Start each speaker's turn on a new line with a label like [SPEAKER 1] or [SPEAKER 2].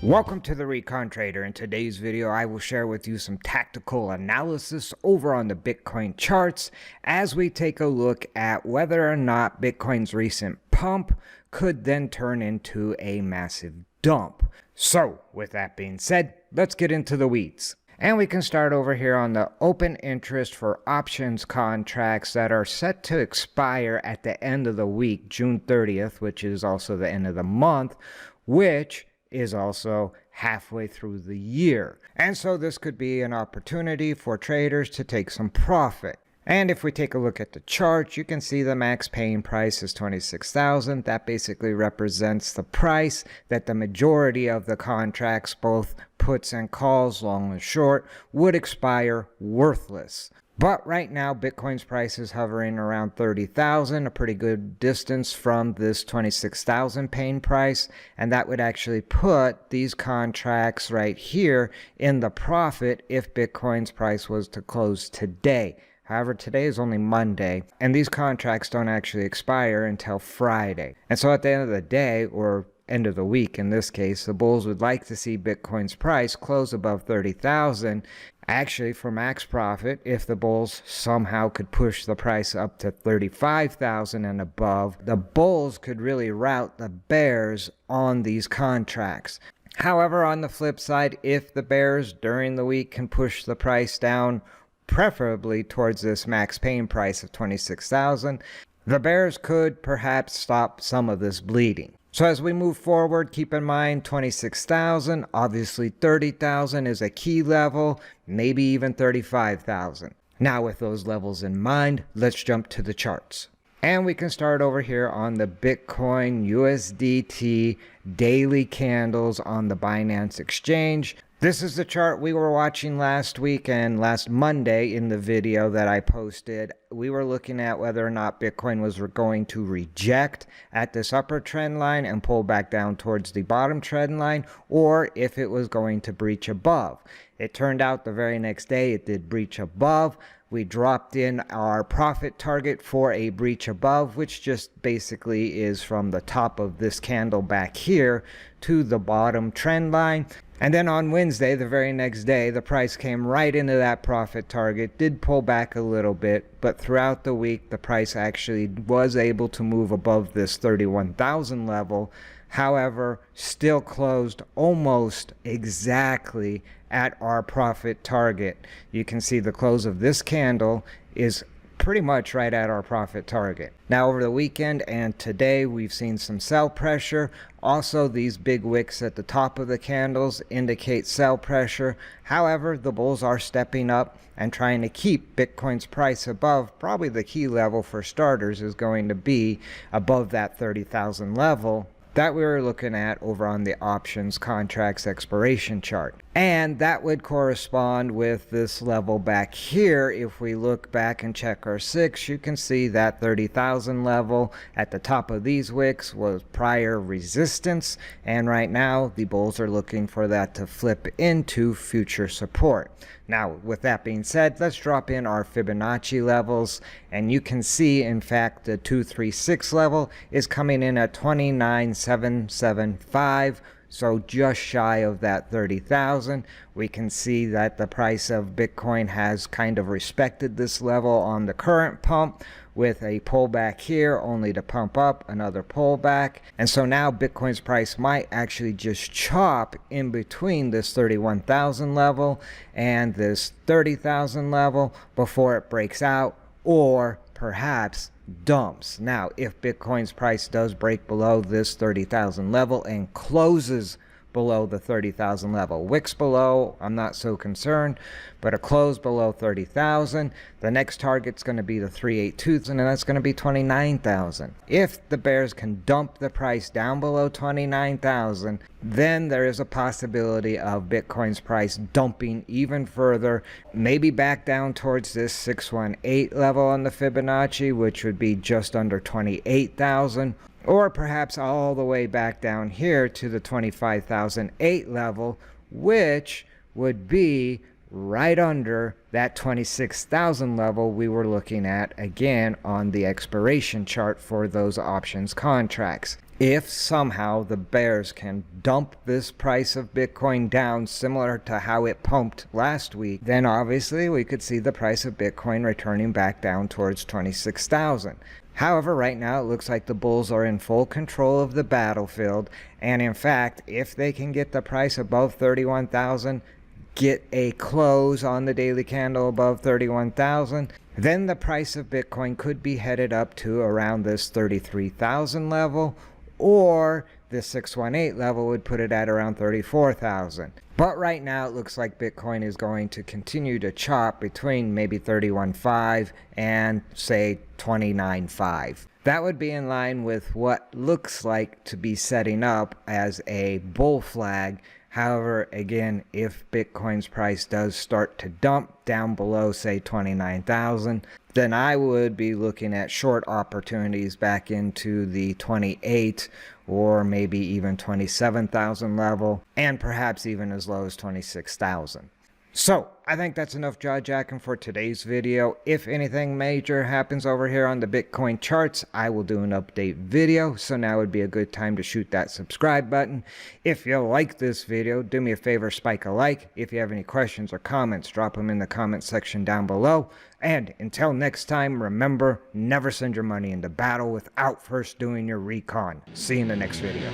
[SPEAKER 1] Welcome to the Recon Trader. In today's video, I will share with you some tactical analysis over on the Bitcoin charts as we take a look at whether or not Bitcoin's recent pump could then turn into a massive dump. So, with that being said, let's get into the weeds. And we can start over here on the open interest for options contracts that are set to expire at the end of the week, June 30th, which is also the end of the month, which is also halfway through the year. And so this could be an opportunity for traders to take some profit. And if we take a look at the chart, you can see the max paying price is 26,000. That basically represents the price that the majority of the contracts, both puts and calls, long and short, would expire worthless. But right now, Bitcoin's price is hovering around 30,000, a pretty good distance from this 26,000 paying price. And that would actually put these contracts right here in the profit if Bitcoin's price was to close today. However, today is only Monday, and these contracts don't actually expire until Friday. And so at the end of the day, or end of the week in this case, the bulls would like to see Bitcoin's price close above 30,000. Actually, for max profit, if the bulls somehow could push the price up to 35,000 and above, the bulls could really rout the bears on these contracts. However, on the flip side, if the bears during the week can push the price down, preferably towards this max paying price of 26,000, the bears could perhaps stop some of this bleeding. So as we move forward, keep in mind 26,000, obviously 30,000 is a key level, maybe even 35,000. Now with those levels in mind, let's jump to the charts. And we can start over here on the Bitcoin USDT daily candles on the Binance exchange. This is the chart we were watching last week and last Monday in the video that I posted. We were looking at whether or not Bitcoin was going to reject at this upper trend line and pull back down towards the bottom trend line, or if it was going to breach above. It turned out the very next day it did breach above. We dropped in our profit target for a breach above, which just basically is from the top of this candle back here to the bottom trend line. And then on Wednesday, the very next day, the price came right into that profit target, did pull back a little bit, but throughout the week, the price actually was able to move above this 31,000 level. However, still closed almost exactly at our profit target. You can see the close of this candle is pretty much right at our profit target. Now over the weekend and today we've seen some sell pressure. Also, these big wicks at the top of the candles indicate sell pressure. However, the bulls are stepping up and trying to keep Bitcoin's price above. Probably the key level for starters is going to be above that 30,000 level that we were looking at over on the options contracts expiration chart. And that would correspond with this level back here. If we look back and check our 6, you can see that 30,000 level at the top of these wicks was prior resistance. And right now, the bulls are looking for that to flip into future support. Now, with that being said, let's drop in our Fibonacci levels. And you can see, in fact, the 236 level is coming in at 29,775. So just shy of that 30,000. We can see that the price of Bitcoin has kind of respected this level on the current pump with a pullback here only to pump up another pullback. And so now Bitcoin's price might actually just chop in between this 31,000 level and this 30,000 level before it breaks out, or perhaps dumps. Now, if Bitcoin's price does break below this 30,000 level and closes below the 30,000 level, wicks below, I'm not so concerned, but a close below 30,000, the next target's going to be the 382s, and that's going to be 29,000. If the bears can dump the price down below 29,000, then there is a possibility of Bitcoin's price dumping even further, maybe back down towards this 618 level on the Fibonacci, which would be just under 28,000, or perhaps all the way back down here to the 25,008 level, which would be right under that 26,000 level we were looking at again on the expiration chart for those options contracts. If somehow the bears can dump this price of Bitcoin down similar to how it pumped last week, then obviously we could see the price of Bitcoin returning back down towards 26,000. However, right now it looks like the bulls are in full control of the battlefield, and in fact, if they can get the price above 31,000, get a close on the daily candle above 31,000, then the price of Bitcoin could be headed up to around this 33,000 level, or the 618 level would put it at around 34,000. But right now it looks like Bitcoin is going to continue to chop between maybe 31.5 and say 29.5. That would be in line with what looks like to be setting up as a bull flag. However, again, if Bitcoin's price does start to dump down below, say, 29,000, then I would be looking at short opportunities back into the 28 or maybe even 27,000 level, and perhaps even as low as 26,000. So, I think that's enough jaw-jacking for today's video. If anything major happens over here on the Bitcoin charts, I will do an update video. So now would be a good time to shoot that subscribe button. If you like this video, do me a favor, spike a like. If you have any questions or comments, drop them in the comment section down below. And until next time, remember, never send your money into battle without first doing your recon. See you in the next video.